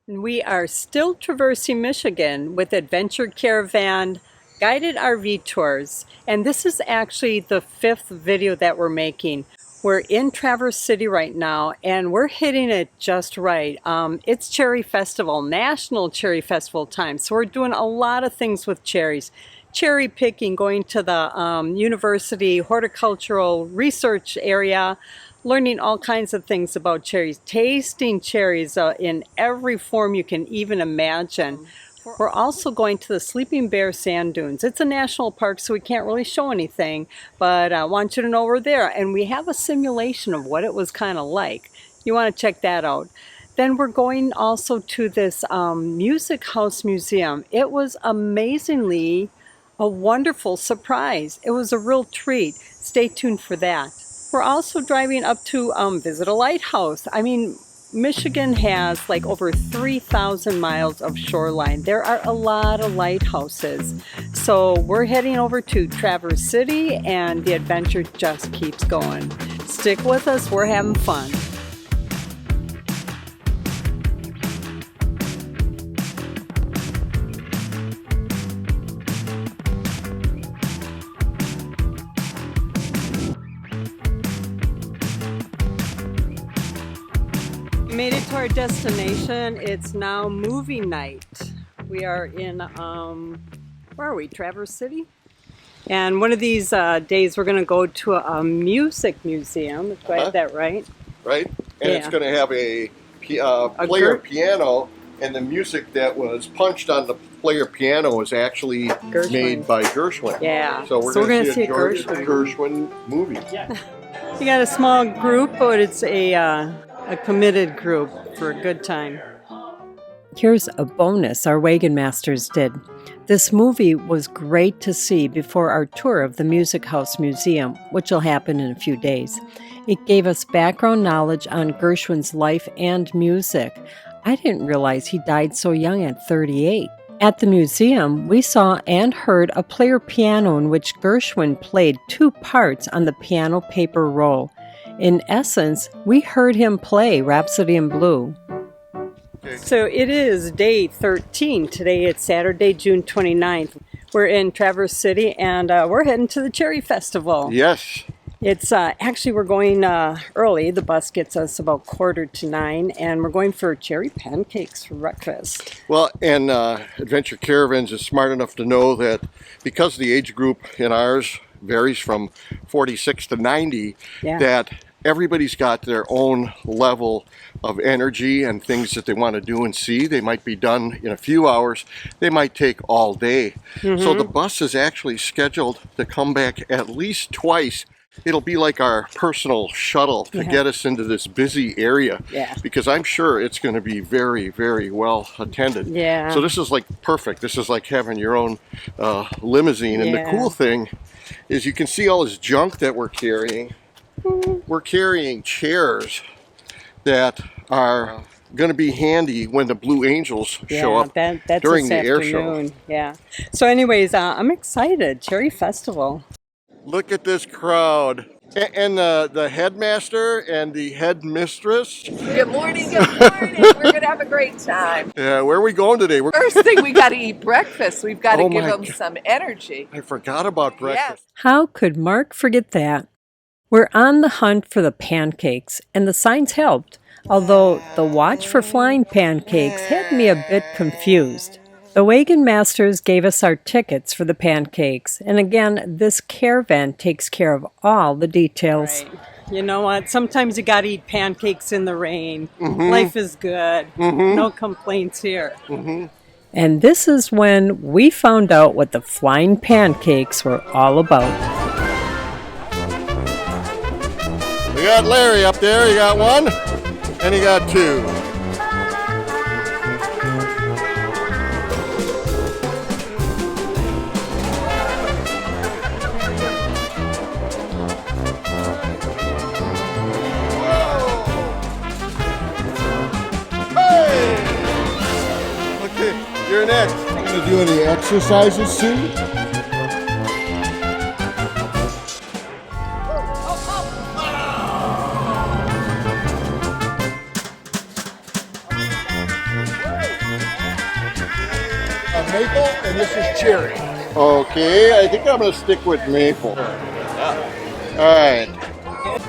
We are still traversing Michigan with Adventure Caravan guided RV tours, and this is actually the 5th video that we're making. We're in Traverse City right now, and we're hitting it just right. It's Cherry Festival, National Cherry Festival time, so we're doing a lot of things with cherries. Cherry picking, going to the university horticultural research area, learning all kinds of things about cherries, tasting cherries in every form you can even imagine. We're also going to the Sleeping Bear Sand Dunes. It's a national park, so we can't really show anything, but I want you to know we're there. And we have a simulation of what it was kind of like. You want to check that out. Then we're going also to this Music House Museum. It was amazingly a wonderful surprise. It was a real treat. Stay tuned for that. We're also driving up to visit a lighthouse. I mean, Michigan has like over 3,000 miles of shoreline. There are a lot of lighthouses. So we're heading over to Traverse City, and the adventure just keeps going. Stick with us, we're having fun. We made it to our destination. It's now movie night. We are in, where are we? Traverse City? And one of these days we're going to go to a music museum. Do I have that right? Right. And it's going to have a player piano, and the music that was punched on the player piano was actually made by Gershwin. Yeah. So we're going to see a Gershwin movie. Yeah. You got a small group, but it's a committed group for a good time. Here's a bonus our wagon masters did. This movie was great to see before our tour of the Music House Museum, which will happen in a few days. It gave us background knowledge on Gershwin's life and music. I didn't realize he died so young at 38. At the museum, we saw and heard a player piano in which Gershwin played 2 parts on the piano paper roll. In essence, we heard him play Rhapsody in Blue. So it is day 13. Today it's Saturday, June 29th. We're in Traverse City, and we're heading to the Cherry Festival. Yes. It's actually, we're going early. The bus gets us about 8:45, and we're going for cherry pancakes for breakfast. Well, and Adventure Caravans is smart enough to know that because the age group in ours varies from 46 to 90, that everybody's got their own level of energy and things that they want to do and see. They might be done in a few hours. They might take all day. So the bus is actually scheduled to come back at least twice. It'll be like our personal shuttle to get us into this busy area, because I'm sure it's going to be very, very well attended. So this is like perfect. This is like having your own limousine. And the cool thing is you can see all this junk that we're carrying. We're carrying chairs that are going to be handy when the Blue Angels show up during the air show. So anyways, I'm excited. Cherry Festival. Look at this crowd. And the headmaster and the headmistress. Good morning, good morning. We're going to have a great time. Yeah, where are we going today? First thing, we got to eat breakfast. We've got to give them some energy. I forgot about breakfast. How could Mark forget that? We're on the hunt for the pancakes, and the signs helped, although the watch for flying pancakes had me a bit confused. The wagon masters gave us our tickets for the pancakes, and again, this caravan takes care of all the details. You know what? Sometimes you gotta eat pancakes in the rain. Life is good. No complaints here. And this is when we found out what the flying pancakes were all about. We got Larry up there. He got 1, and he got 2. Okay, you're next. I'm going to do any exercises soon. maple, and this is cherry. Okay, I think I'm gonna stick with maple. Alright.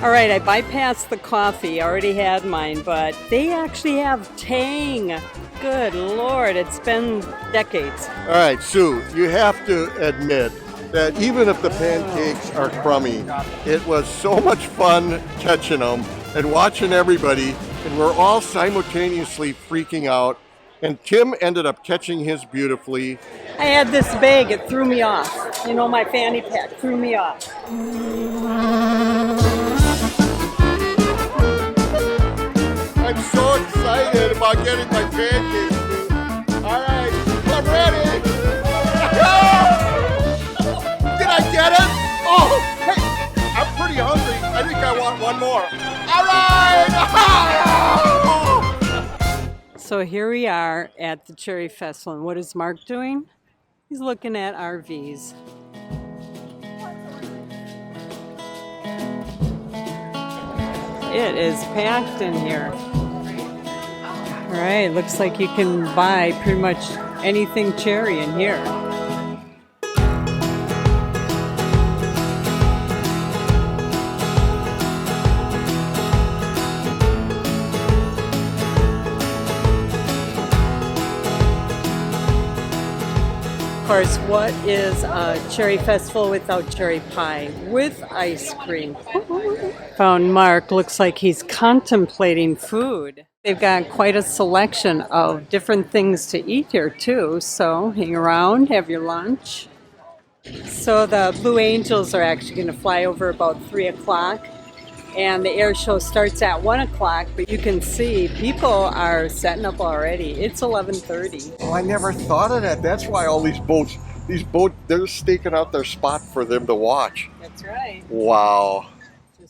Alright, I bypassed the coffee, I already had mine, but they actually have tang. Good Lord, it's been decades. Alright, Sue, you have to admit that even if the pancakes are crummy, it was so much fun catching them and watching everybody, and we're all simultaneously freaking out. And Tim ended up catching his beautifully. I had this bag, it threw me off. You know, my fanny pack threw me off. I'm so excited about getting my pancakes, dude. All right, I'm ready. Did I get it? Oh, hey, I'm pretty hungry. I think I want one more. All right. So here we are at the Cherry Festival, and what is Mark doing? He's looking at RVs. It is packed in here. All right, looks like you can buy pretty much anything cherry in here. Of course, what is a cherry festival without cherry pie with ice cream? Found Mark, looks like he's contemplating food. They've got quite a selection of different things to eat here too, so hang around, have your lunch. So the Blue Angels are actually going to fly over about 3 o'clock. And the air show starts at 1 o'clock, but you can see people are setting up already. It's 11:30. Oh, I never thought of that. That's why all these boats, they're staking out their spot for them to watch. That's right. Wow.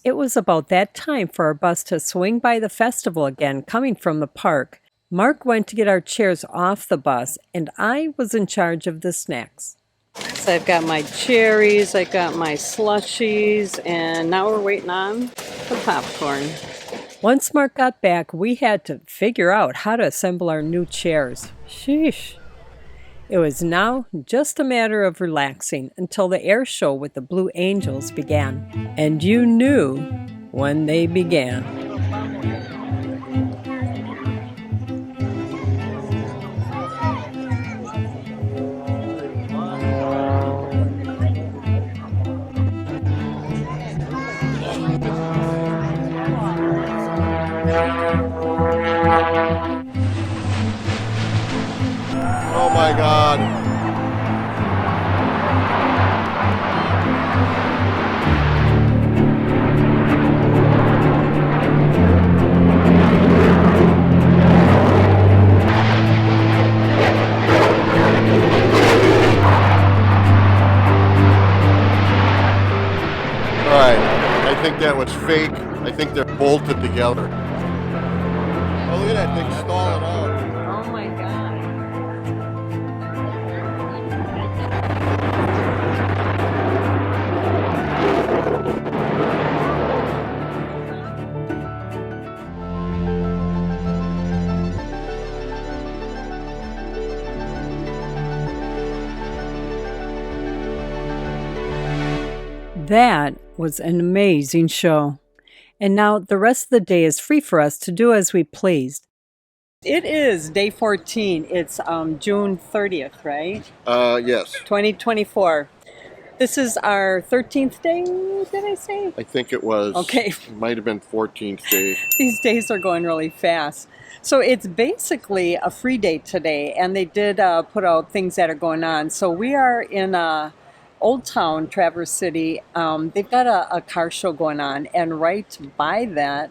It was about that time for our bus to swing by the festival again, coming from the park. Mark went to get our chairs off the bus, and I was in charge of the snacks. So I've got my cherries, I got my slushies, and now we're waiting on the popcorn. Once Mark got back, we had to figure out how to assemble our new chairs. Sheesh. It was now just a matter of relaxing until the air show with the Blue Angels began. And you knew when they began. Oh my God. All right, I think that was fake. I think they're bolted together. Oh, look at that thing stalling out. Oh my God. That was an amazing show. And now the rest of the day is free for us to do as we pleased. It is day 14. It's June 30th, right? Yes. 2024. This is our 13th day, did I say? I think it was. Okay. It might have been 14th day. These days are going really fast. So it's basically a free day today, and they did put out things that are going on. So we are in Old Town, Traverse City. They've got a car show going on, and right by that,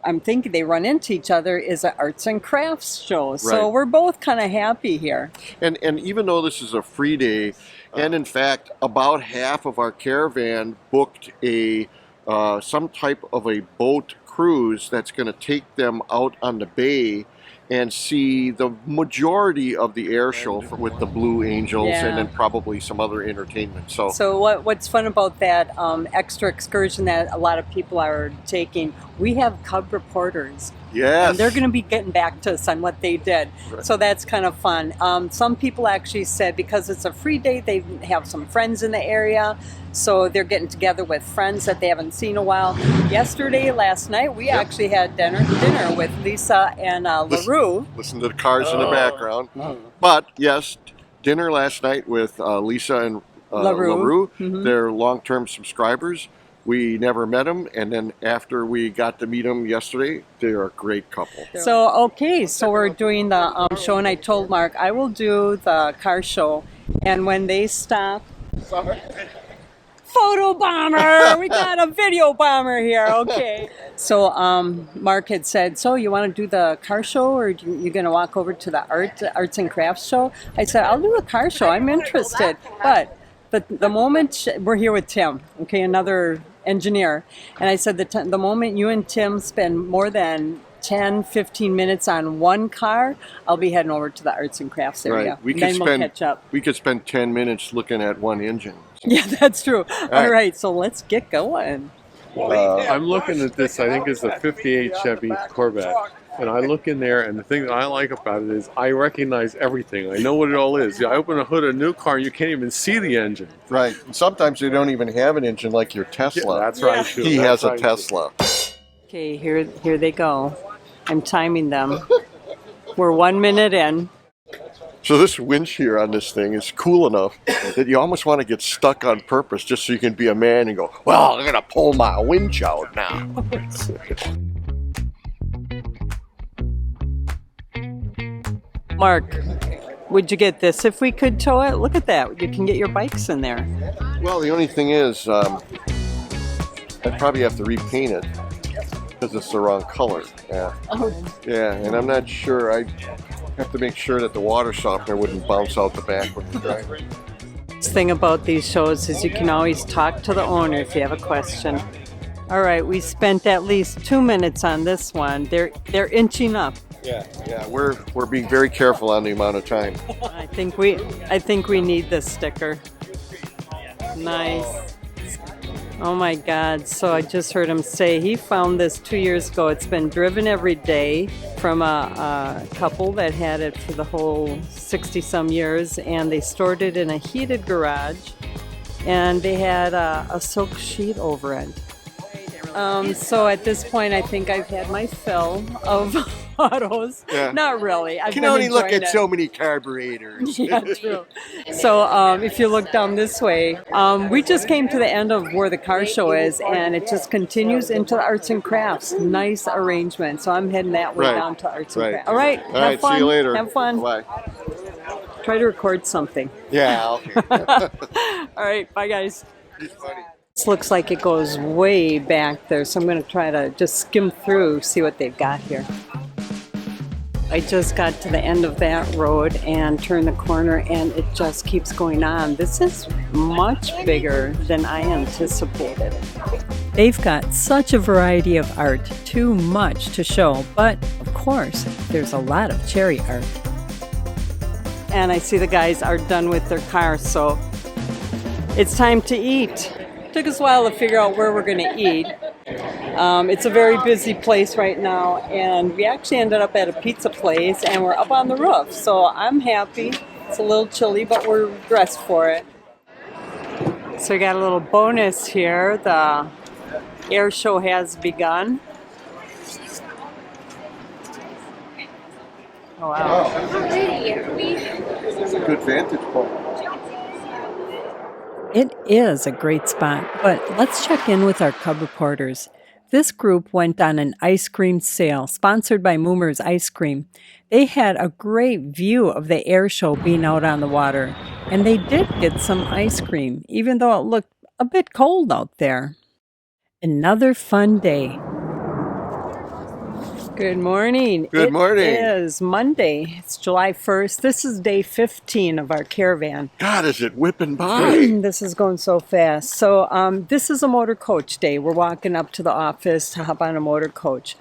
I'm thinking they run into each other, is an arts and crafts show. So Right. we're both kind of happy here. And even though this is a free day, and in fact, about half of our caravan booked a some type of a boat cruise that's going to take them out on the bay and see the majority of the air show with the Blue Angels, Yeah. and then probably some other entertainment. So So what's fun about that extra excursion that a lot of people are taking, we have Cub reporters. Yes. And they're going to be getting back to us on what they did. Right. So that's kind of fun. Some people actually said because it's a free day, they have some friends in the area. So they're getting together with friends that they haven't seen in a while. Last night, we actually had dinner with Lisa and THRU. Listen to the cars in the background. But yes, dinner last night with Lisa and THRU. They're long-term subscribers. We never met them, and then after we got to meet them yesterday, they're a great couple. So we're doing the show, and I told Mark I will do the car show, and when they stop, photo bomber, we got a video bomber here. Okay. So Mark had said, so you want to do the car show, or you're going to walk over to the arts and crafts show? I said, I'll do the car show. I'm interested, but the moment we're here with Tim, okay, another engineer, and I said the moment you and Tim spend more than 10-15 minutes on one car, I'll be heading over to the arts and crafts area. Right. We'll catch up. We could spend 10 minutes looking at one engine. Yeah, that's true. All right, so let's get going. I'm looking at this, I think it's a 58 Chevy Corvette. And I look in there, and the thing that I like about it is I recognize everything. I know what it all is. I open the hood of a new car, and you can't even see the engine. Right. And sometimes they don't even have an engine like your Tesla. Yeah, that's right, too. He has a Tesla. Okay, here they go. I'm timing them. We're 1 minute in. So this winch here on this thing is cool enough that you almost want to get stuck on purpose just so you can be a man and go, well, I'm going to pull my winch out now. Mark, would you get this if we could tow it? Look at that. You can get your bikes in there. Well, the only thing is, I'd probably have to repaint it because it's the wrong color. Yeah. Oh. Yeah, and I'm not sure. I have to make sure that the water softener wouldn't bounce out the back when you drive it. The thing about these shows is you can always talk to the owner if you have a question. All right, we spent at least 2 minutes on this one. They're inching up. Yeah, we're being very careful on the amount of time. I think we need this sticker. Nice. Oh my God! So I just heard him say he found this 2 years ago. It's been driven every day from a couple that had it for the whole 60-some years, and they stored it in a heated garage, and they had a silk sheet over it. So at this point, I think I've had my fill of autos. Yeah. Not really. You can only look at so many carburetors. Yeah, true. So if you look down this way, we just came to the end of where the car show is, and it just continues into the arts and crafts. Nice arrangement. So I'm heading that way down to arts and crafts. All right. Have fun. See you later. Have fun. Bye. Try to record something. Yeah. Okay. All right. Bye, guys. This looks like it goes way back there, so I'm going to try to just skim through, see what they've got here. I just got to the end of that road and turned the corner, and it just keeps going on. This is much bigger than I anticipated. They've got such a variety of art, too much to show, but of course, there's a lot of cherry art. And I see the guys are done with their car, so it's time to eat. Took us a while to figure out where we're going to eat. It's a very busy place right now, and we actually ended up at a pizza place, and we're up on the roof, so I'm happy. It's a little chilly, but we're dressed for it. So we got a little bonus here. The air show has begun. Oh, wow. It's a good vantage point. It is a great spot, but let's check in with our Cub reporters. This group went on an ice cream sale sponsored by Moomer's Ice Cream. They had a great view of the air show being out on the water, and they did get some ice cream, even though it looked a bit cold out there. Another fun day. Good morning. Good morning. It is Monday. It's July 1st. This is day 15 of our caravan. God, is it whipping by? This is going so fast. So this is a motor coach day. We're walking up to the office to hop on a motor coach.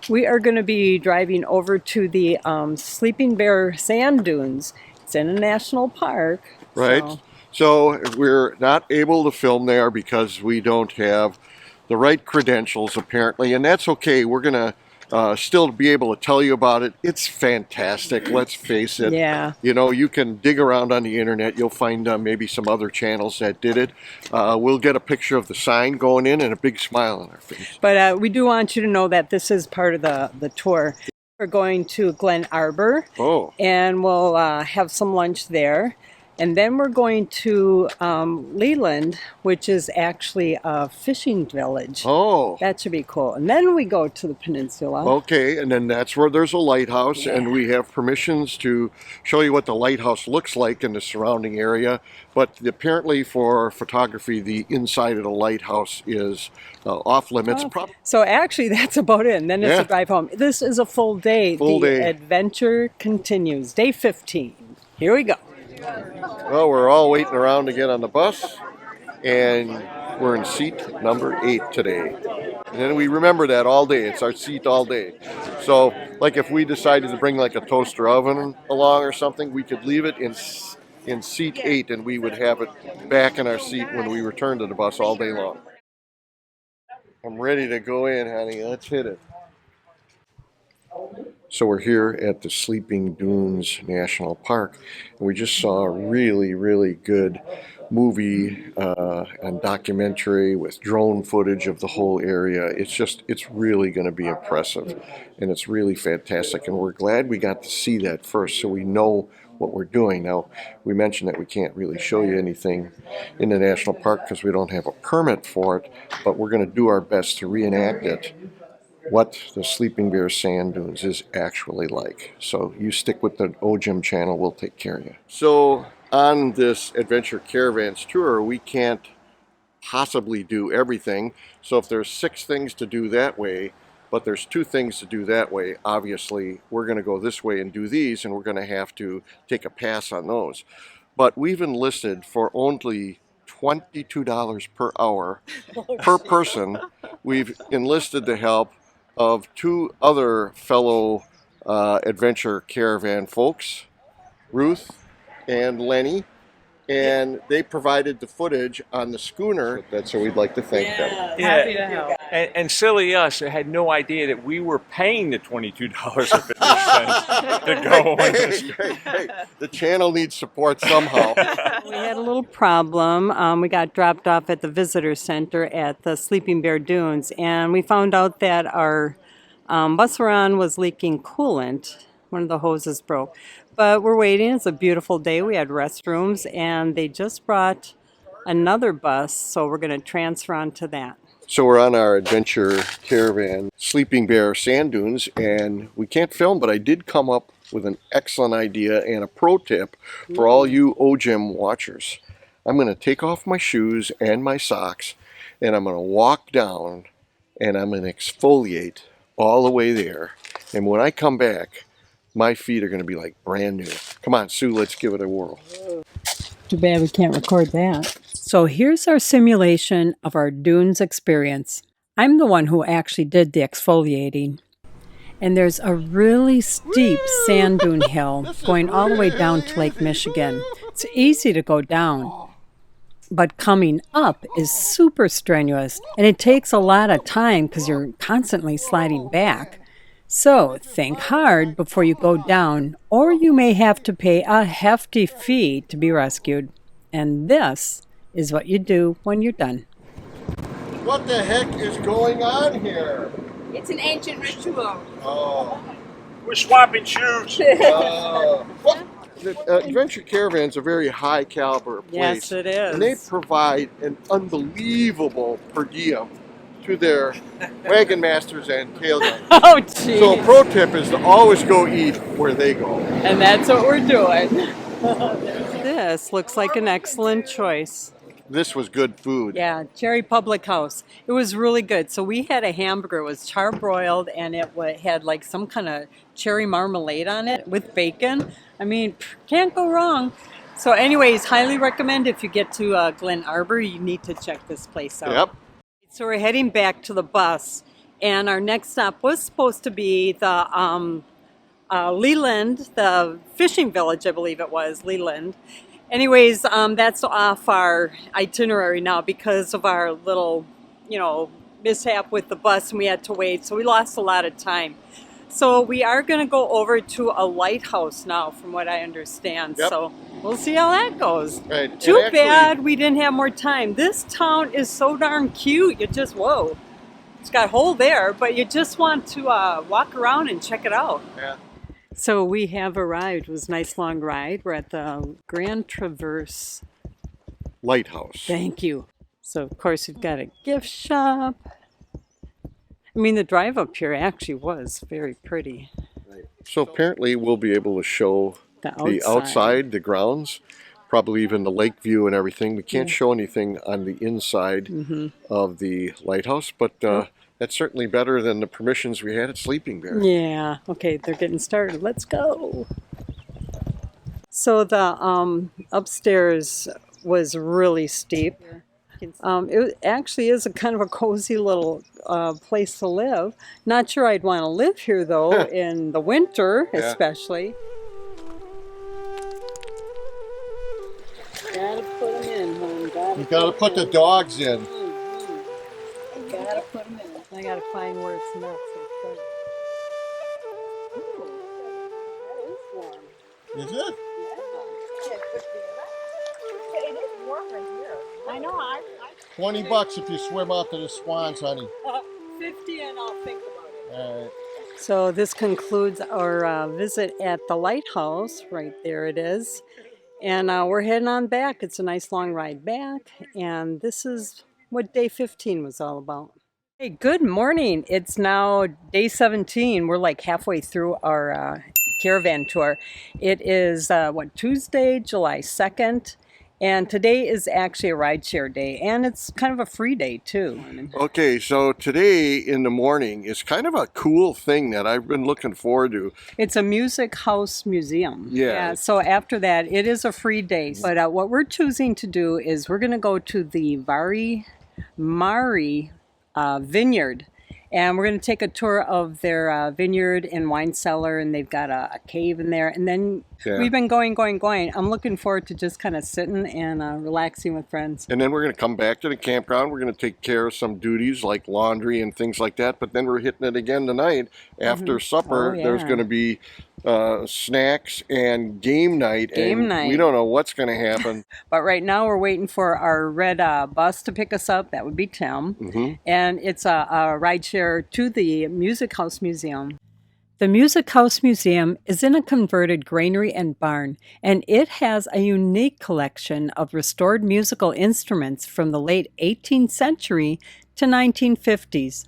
We are going to be driving over to the Sleeping Bear sand dunes. It's in a national park. Right. So we're not able to film there because we don't have the right credentials apparently, and that's okay. We're gonna still be able to tell you about it. It's fantastic, let's face it. Yeah. You know, you can dig around on the internet, you'll find maybe some other channels that did it. We'll get a picture of the sign going in and a big smile on our face. But we do want you to know that this is part of the tour. We're going to Glen Arbor, and we'll have some lunch there. And then we're going to Leland, which is actually a fishing village. Oh. That should be cool. And then we go to the peninsula. Okay, and then that's where there's a lighthouse, and we have permissions to show you what the lighthouse looks like in the surrounding area. But apparently for photography, the inside of the lighthouse is off limits. So actually, that's about it. And then it's a drive home. This is a full day. Full day. Adventure continues. Day 15. Here we go. Well, we're all waiting around to get on the bus, and we're in seat number 8 today. And then we remember that all day. It's our seat all day. So, like if we decided to bring like a toaster oven along or something, we could leave it in seat 8, and we would have it back in our seat when we return to the bus all day long. I'm ready to go in, honey. Let's hit it. So we're here at the Sleeping Dunes National Park, and we just saw a really, really good movie and documentary with drone footage of the whole area. It's really going to be impressive, and it's really fantastic, and we're glad we got to see that first so we know what we're doing. Now, we mentioned that we can't really show you anything in the national park because we don't have a permit for it, but we're going to do our best to reenact it, what the Sleeping Bear Sand Dunes is actually like. So you stick with the OGM channel, we'll take care of you. So on this Adventure Caravans tour, we can't possibly do everything. So if there's 6 things to do that way, but there's 2 things to do that way, obviously we're going to go this way and do these, and we're going to have to take a pass on those. But we've enlisted for only $22 per hour per person. We've enlisted the help of 2 other fellow Adventure Caravan folks, Ruth and Lenny, and they provided the footage on the schooner. That's so we'd like to thank them. Happy to help. And silly us, I had no idea that we were paying the $22.50 to go on this. Hey, the channel needs support somehow. We had a little problem. We got dropped off at the visitor center at the Sleeping Bear Dunes, and we found out that our bus we're on was leaking coolant. One of the hoses broke. But we're waiting. It's a beautiful day. We had restrooms, and they just brought another bus, so we're going to transfer onto that. So we're on our Adventure Caravan Sleeping Bear Sand Dunes, and we can't film, but I did come up with an excellent idea and a pro tip for all you OGM watchers. I'm going to take off my shoes and my socks, and I'm going to walk down, and I'm going to exfoliate all the way there. And when I come back, my feet are going to be like brand new. Come on, Sue, let's give it a whirl. Too bad we can't record that. So here's our simulation of our dunes experience. I'm the one who actually did the exfoliating. And there's a really steep sand dune hill going all the way down to Lake Michigan. It's easy to go down, but coming up is super strenuous, and it takes a lot of time because you're constantly sliding back. So think hard before you go down, or you may have to pay a hefty fee to be rescued. And this is what you do when you're done. What the heck is going on here? It's an ancient ritual. Oh. We're swapping shoes. What? Adventure Caravans are a very high caliber place. Yes, it is. And they provide an unbelievable per diem to their wagon masters and tailgates. Oh, geez. So a pro tip is to always go eat where they go. And that's what we're doing. This looks like an excellent choice. This was good food. Yeah, Cherry Public House. It was really good. So we had a hamburger. It was charbroiled, and it had like some kind of cherry marmalade on it with bacon. I mean, can't go wrong. So anyways, highly recommend if you get to Glen Arbor, you need to check this place out. Yep. So we're heading back to the bus, and our next stop was supposed to be the Leland, the fishing village, I believe it was, Leland. Anyways, that's off our itinerary now because of our little, mishap with the bus and we had to wait, so we lost a lot of time. So we are going to go over to a lighthouse now, from what I understand. Yep. So we'll see how that goes. Right. Too bad we didn't have more time. This town is so darn cute. You just, whoa. It's got a hole there, but you just want to walk around and check it out. Yeah. So we have arrived. It was a nice long ride. We're at the Grand Traverse Lighthouse. Thank you. So of course we've got a gift shop. I mean, the drive up here actually was very pretty. So apparently we'll be able to show the outside, the grounds, probably even the lake view and everything. We can't show anything on the inside of the lighthouse, but that's certainly better than the permissions we had at Sleeping Bear. Yeah, okay, they're getting started. Let's go. So the upstairs was really steep. It actually is a kind of a cozy little place to live. Not sure I'd want to live here though in the winter, especially. Gotta put them in, hon. You gotta put the dogs in. Gotta put them in. I gotta find where it's not so cold. Ooh, that is warm. Is it? It is warm right here. I know. I $20 if you swim out to the Swans, honey. 50 and I'll think about it. All right. So this concludes our visit at the lighthouse. Right there it is. And we're heading on back. It's a nice long ride back. And this is what day 15 was all about. Hey, good morning. It's now day 17. We're like halfway through our caravan tour. It is, Tuesday, July 2nd. And today is actually a rideshare day, and it's kind of a free day too. Okay, so today in the morning is kind of a cool thing that I've been looking forward to. It's a music house museum. Yeah. So after that, it is a free day. But what we're choosing to do is we're going to go to the Mari vineyard. And we're going to take a tour of their vineyard and wine cellar, and they've got a cave in there. And then we've been going. I'm looking forward to just kind of sitting and relaxing with friends. And then we're going to come back to the campground. We're going to take care of some duties like laundry and things like that. But then we're hitting it again tonight. After supper, there's going to be snacks and game night. We don't know what's going to happen. But right now we're waiting for our red bus to pick us up. That would be Tim. And it's a rideshare to the Music House Museum. The Music House Museum is in a converted granary and barn, and it has a unique collection of restored musical instruments from the late 18th century to 1950s.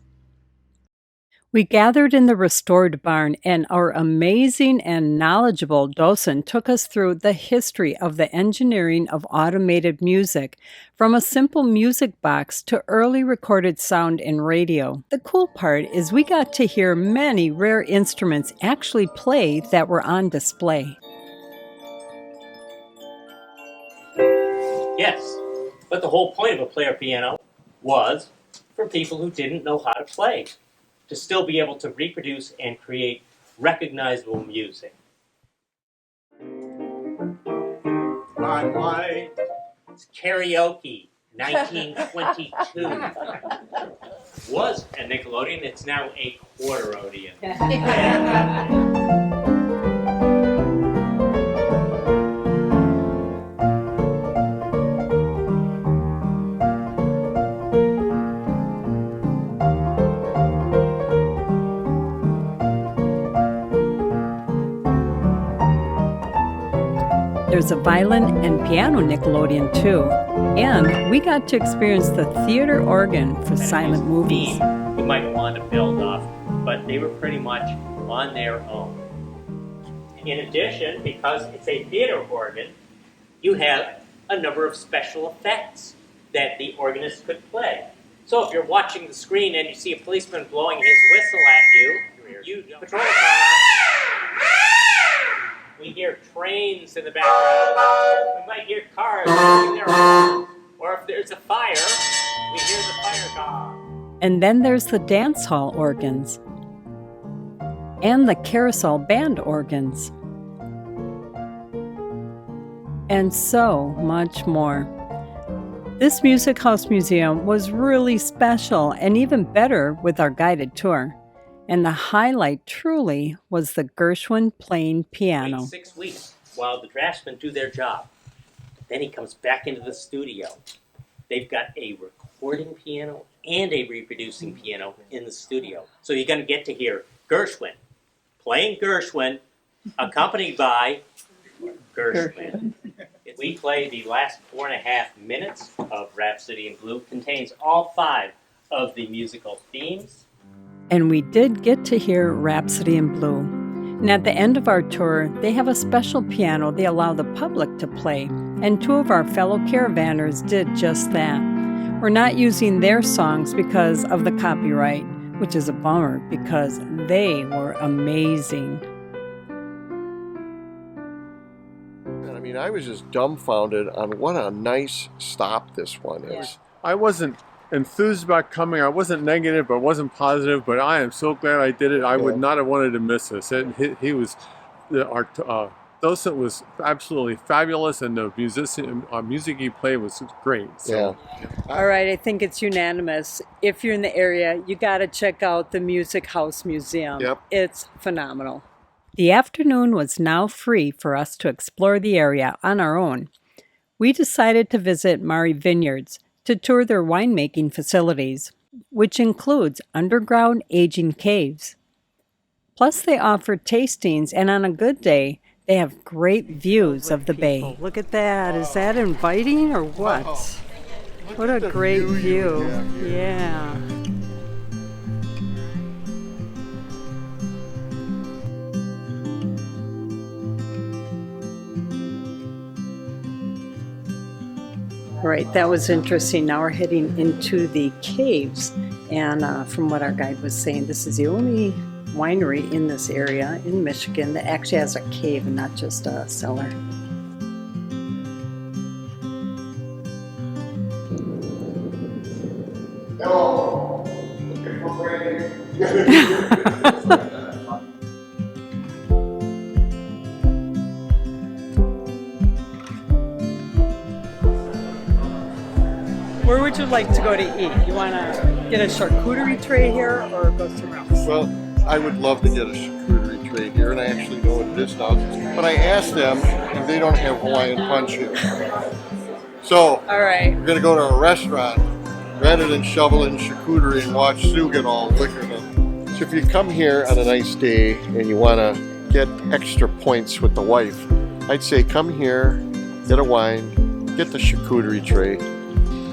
We gathered in the restored barn, and our amazing and knowledgeable docent took us through the history of the engineering of automated music, from a simple music box to early recorded sound in radio. The cool part is we got to hear many rare instruments actually play that were on display. Yes, but the whole point of a player piano was for people who didn't know how to play, to still be able to reproduce and create recognizable music. Run White. It's karaoke, 1922. Was a Nickelodeon, it's now a Quarterodian. There's a violin and piano Nickelodeon too, and we got to experience the theater organ for silent movies. You might want to build off, but they were pretty much on their own. In addition, because it's a theater organ, you have a number of special effects that the organist could play. So if you're watching the screen and you see a policeman blowing his whistle at you patrol car. We hear trains in the background. We might hear cars moving their horns. Or if there's a fire, we hear the fire gong. And then there's the dance hall organs. And the carousel band organs. And so much more. This Music House Museum was really special and even better with our guided tour. And the highlight truly was the Gershwin playing piano. 6 weeks while the draftsmen do their job. Then he comes back into the studio. They've got a recording piano and a reproducing piano in the studio. So you're going to get to hear Gershwin playing Gershwin, accompanied by Gershwin. We play the last 4.5 minutes of Rhapsody in Blue. Contains all 5 of the musical themes. And we did get to hear Rhapsody in Blue. And at the end of our tour, they have a special piano they allow the public to play. And 2 of our fellow caravanners did just that. We're not using their songs because of the copyright, which is a bummer because they were amazing. I mean, I was just dumbfounded on what a nice stop this one is. I wasn't enthused about coming. I wasn't negative, but wasn't positive. But I am so glad I did it. I would not have wanted to miss this. He was, our docent was absolutely fabulous, and the music he played was great. So. Yeah. All right, I think it's unanimous. If you're in the area, you got to check out the Music House Museum. Yep. It's phenomenal. The afternoon was now free for us to explore the area on our own. We decided to visit Maury Vineyards to tour their winemaking facilities, which includes underground aging caves. Plus, they offer tastings, and on a good day, they have great views of the bay. Look at that. Is that inviting or what? Wow. What a great view. Yeah. All right, that was interesting. Now we're heading into the caves. And from what our guide was saying, this is the only winery in this area in Michigan that actually has a cave and not just a cellar. Hello. Looking for brandy. Where would you like to go to eat? You want to get a charcuterie tray here or go somewhere else? Well, I would love to get a charcuterie tray here, and I actually know what it is now. But I asked them, and they don't have Hawaiian punch here. So, all right, we're going to go to a restaurant rather than shoveling charcuterie and watch Sue get all liquored up. So if you come here on a nice day and you want to get extra points with the wife, I'd say come here, get a wine, get the charcuterie tray,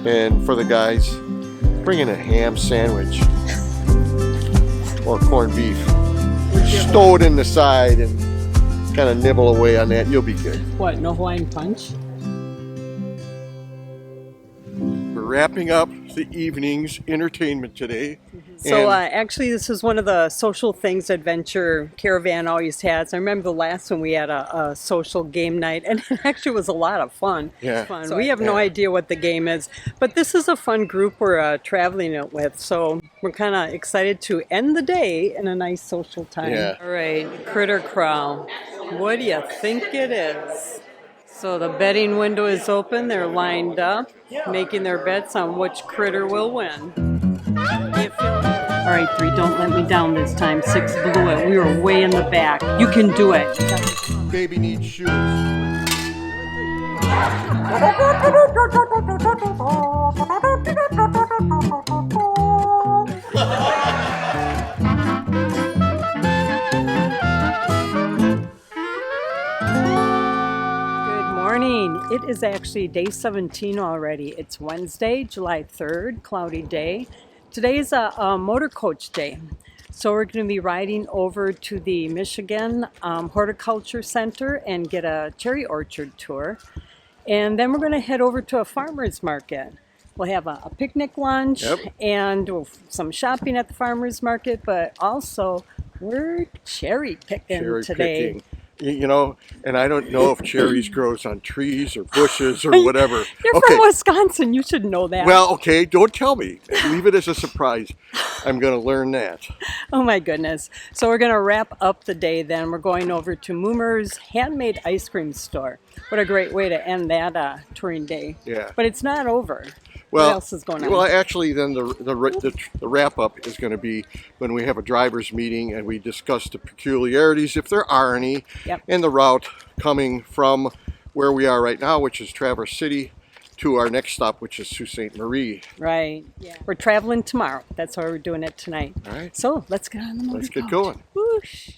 and for the guys, bring in a ham sandwich or corned beef. Stow it in the side and kind of nibble away on that. You'll be good. What, no Hawaiian punch? We're wrapping up the evening's entertainment today. So actually this is one of the social things Adventure Caravan always has. I remember the last one we had a social game night, and it actually was a lot of fun. Yeah. It's fun. We have no idea what the game is, but this is a fun group we're traveling it with, so we're kind of excited to end the day in a nice social time. Yeah. All right, Critter Crawl. What do you think it is? So the betting window is open. They're lined up, making their bets on which critter will win. All right, 3, don't let me down this time. 6 blew it. We were way in the back. You can do it. Baby needs shoes. It is actually day 17 already. It's Wednesday, July 3rd, cloudy day. Today is a motorcoach day. So we're going to be riding over to the Michigan Horticulture Center and get a cherry orchard tour. And then we're going to head over to a farmer's market. We'll have a picnic lunch and some shopping at the farmer's market, but also we're cherry picking today. You know, and I don't know if cherries grows on trees or bushes or whatever. You're from Wisconsin. You should know that. Well, okay, don't tell me. Leave it as a surprise. I'm going to learn that. Oh my goodness. So we're going to wrap up the day then. We're going over to Moomer's Handmade Ice Cream Store. What a great way to end that touring day. Yeah. But it's not over. Well, what else is going on? Well, actually, then the wrap-up is going to be when we have a driver's meeting and we discuss the peculiarities, if there are any, and the route coming from where we are right now, which is Traverse City, to our next stop, which is Sault Ste. Marie. Right. Yeah. We're traveling tomorrow. That's why we're doing it tonight. All right. So let's get on the motorcoach. Let's get going. Whoosh.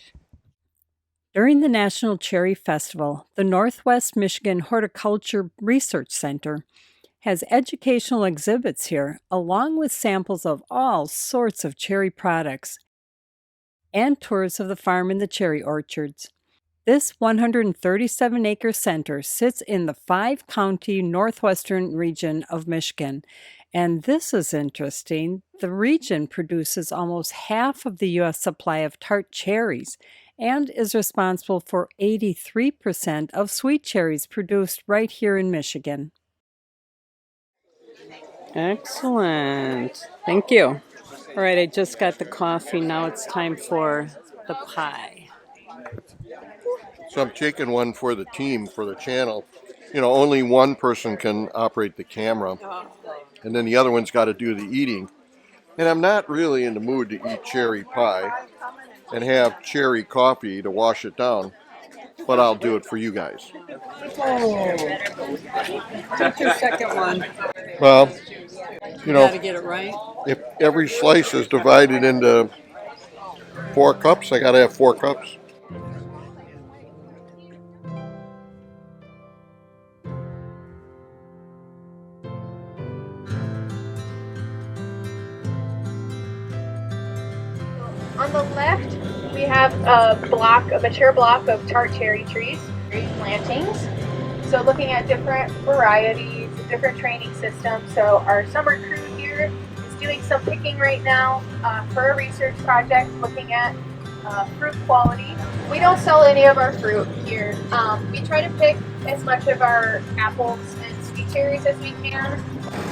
During the National Cherry Festival, the Northwest Michigan Horticulture Research Center has educational exhibits here, along with samples of all sorts of cherry products and tours of the farm and the cherry orchards. This 137-acre center sits in the 5-county northwestern region of Michigan. And this is interesting. The region produces almost half of the U.S. supply of tart cherries and is responsible for 83% of sweet cherries produced right here in Michigan. Excellent. Thank you. All right, I just got the coffee. Now it's time for the pie. So I'm taking one for the team, for the channel. You know, only one person can operate the camera, and then the other one's got to do the eating. And I'm not really in the mood to eat cherry pie and have cherry coffee to wash it down, but I'll do it for you guys. Oh, take your second one. Well, you know, gotta get it right. If every slice is divided into 4 cups, I gotta have 4 cups. On the left, we have a mature block of tart cherry trees, plantings. So looking at different varieties, different training systems. So our summer crew here is doing some picking right now for a research project looking at fruit quality. We don't sell any of our fruit here. We try to pick as much of our apples and sweet cherries as we can.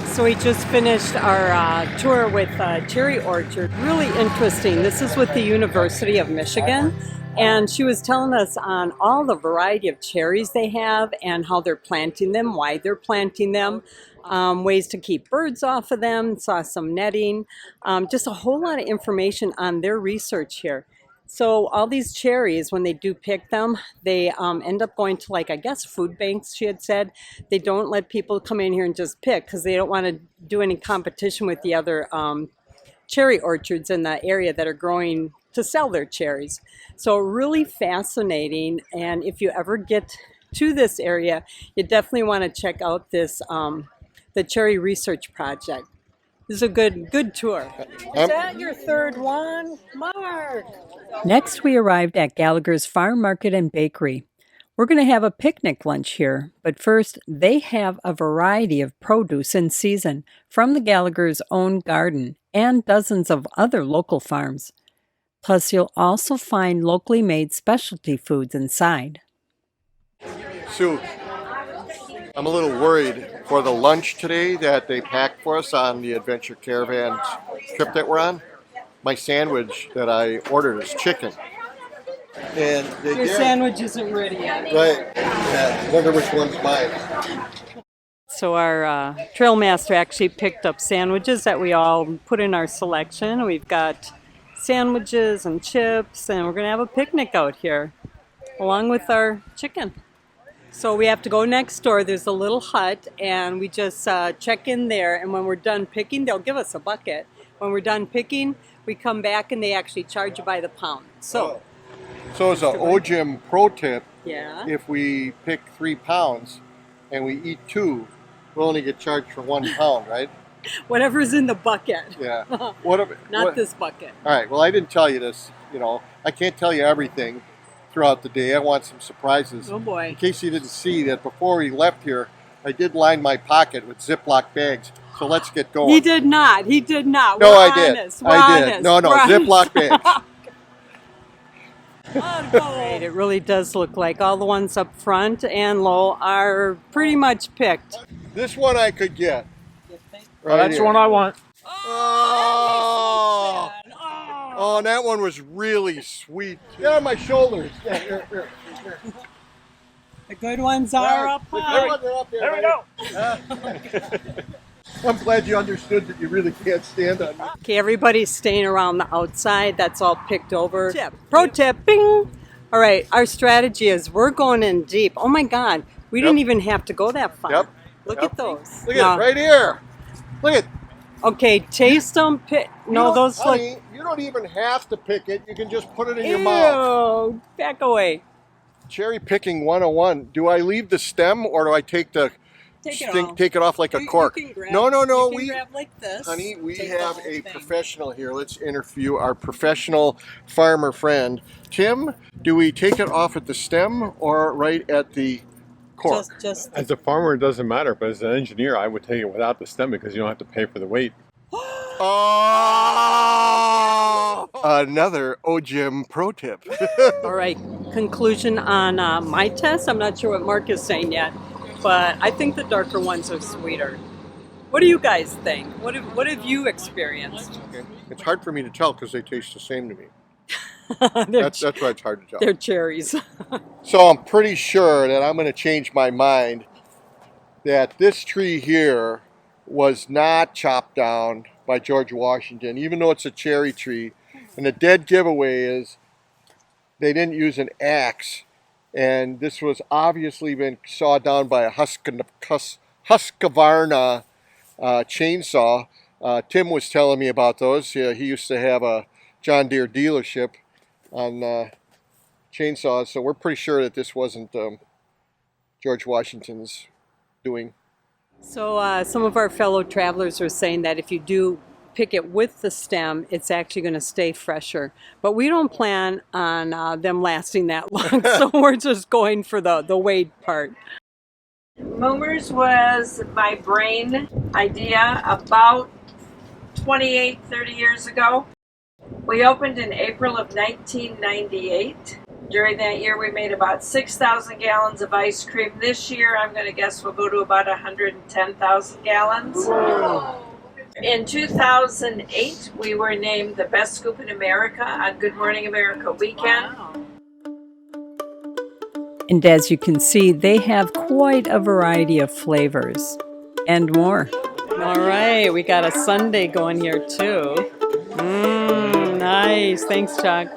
So we just finished our tour with Cherry Orchard. Really interesting. This is with the University of Michigan. And she was telling us on all the variety of cherries they have and how they're planting them, why they're planting them, ways to keep birds off of them, saw some netting, just a whole lot of information on their research here. So all these cherries, when they do pick them, they end up going to, like, I guess, food banks, she had said. They don't let people come in here and just pick because they don't want to do any competition with the other cherry orchards in the area that are growing to sell their cherries. So really fascinating. And if you ever get to this area, you definitely want to check out this, the Cherry Research Project. This is a good tour. Is that your third one? Mark! Next, we arrived at Gallagher's Farm Market and Bakery. We're going to have a picnic lunch here, but first, they have a variety of produce in season from the Gallagher's own garden and dozens of other local farms. Plus, you'll also find locally made specialty foods inside. Sue, I'm a little worried for the lunch today that they packed for us on the Adventure Caravans trip that we're on. My sandwich that I ordered is chicken. And Your sandwich isn't ready yet. Right. Yeah. Wonder which one's mine. So our trail master actually picked up sandwiches that we all put in our selection. We've got sandwiches and chips, and we're going to have a picnic out here along with our chicken. So we have to go next door. There's a little hut, and we just check in there, and when we're done picking, they'll give us a bucket. When we're done picking, we come back and they actually charge you by the pound. So as an OGM pro tip, if we pick 3 pounds and we eat 2, we'll only get charged for 1 pound, right? Whatever's in the bucket. Yeah. This bucket. All right. Well, I didn't tell you this. You know, I can't tell you everything throughout the day. I want some surprises. Oh boy. In case you didn't see that before we left here, I did line my pocket with Ziploc bags. So let's get going. He did not. He did not. No, I did. I did. No, Ziploc bags. Right, it really does look like all the ones up front and low are pretty much picked. This one I could get. Right, that's the one I want. Oh! Oh, and that one was really sweet. Get on my shoulders. Yeah, here. The good ones are up high. There we go. I'm glad you understood that you really can't stand on me. Okay, everybody's staying around the outside. That's all picked over. Pro tip, bing! All right, our strategy is we're going in deep. Oh my God, we didn't even have to go that far. Yep. Look at those. Look at it right here. Look at. Okay, taste them. No, those honey, look. you don't even have to pick it. You can just put it in your mouth. Ew, back away. Cherry picking 101. Do I leave the stem or do I take the take it off like a cork? No. We grab like this. Honey, we have a professional here. Let's interview our professional farmer friend. Tim, do we take it off at the stem or right at the cork? Just As a farmer, it doesn't matter, but as an engineer, I would take it without the stem because you don't have to pay for the weight. Oh! Another OGM pro tip. All right, conclusion on my test. I'm not sure what Mark is saying yet, but I think the darker ones are sweeter. What do you guys think? What have you experienced? Okay. It's hard for me to tell because they taste the same to me. That's why it's hard to tell. They're cherries. So I'm pretty sure that I'm going to change my mind that this tree here was not chopped down by George Washington, even though it's a cherry tree. And the dead giveaway is they didn't use an axe. And this was obviously been sawed down by a Husqvarna chainsaw. Tim was telling me about those. He used to have a John Deere dealership on chainsaws, so we're pretty sure that this wasn't George Washington's doing. So some of our fellow travelers are saying that if you do pick it with the stem, it's actually going to stay fresher. But we don't plan on them lasting that long, so we're just going for the weight part. Moomers was my brain idea about 28, 30 years ago. We opened in April of 1998. During that year, we made about 6,000 gallons of ice cream. This year, I'm going to guess we'll go to about 110,000 gallons. Whoa. In 2008, we were named the best scoop in America on Good Morning America weekend. Wow. And as you can see, they have quite a variety of flavors and more. All right, we got a sundae going here too. Nice, thanks Chuck.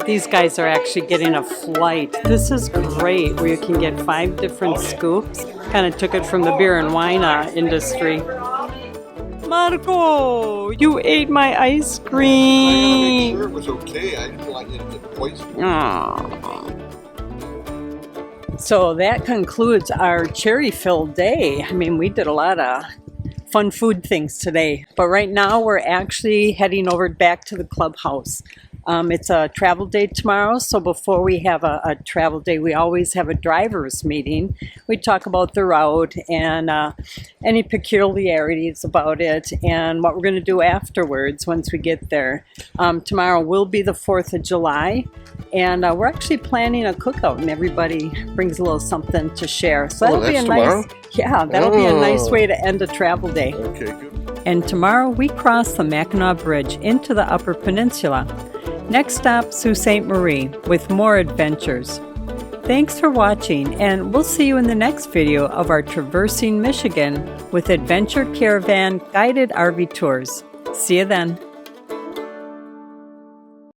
These guys are actually getting a flight. This is great, where you can get 5 different scoops. Kind of took it from the beer and wine industry. Marco, you ate my ice cream. I want to make sure it was okay. I didn't want you to get poisoned. Aww. So that concludes our cherry-filled day. I mean, we did a lot of fun food things today. But right now we're actually heading over back to the clubhouse. It's a travel day tomorrow, so before we have a travel day, we always have a driver's meeting. We talk about the route and any peculiarities about it and what we're going to do afterwards once we get there. Tomorrow will be the 4th of July, and we're actually planning a cookout, and everybody brings a little something to share. So that'll be a tomorrow? That'll be a nice way to end a travel day. Okay, good. And tomorrow we cross the Mackinac Bridge into the Upper Peninsula. Next stop, Sault Ste. Marie, with more adventures. Thanks for watching, and we'll see you in the next video of our Traversing Michigan with Adventure Caravan guided RV tours. See you then.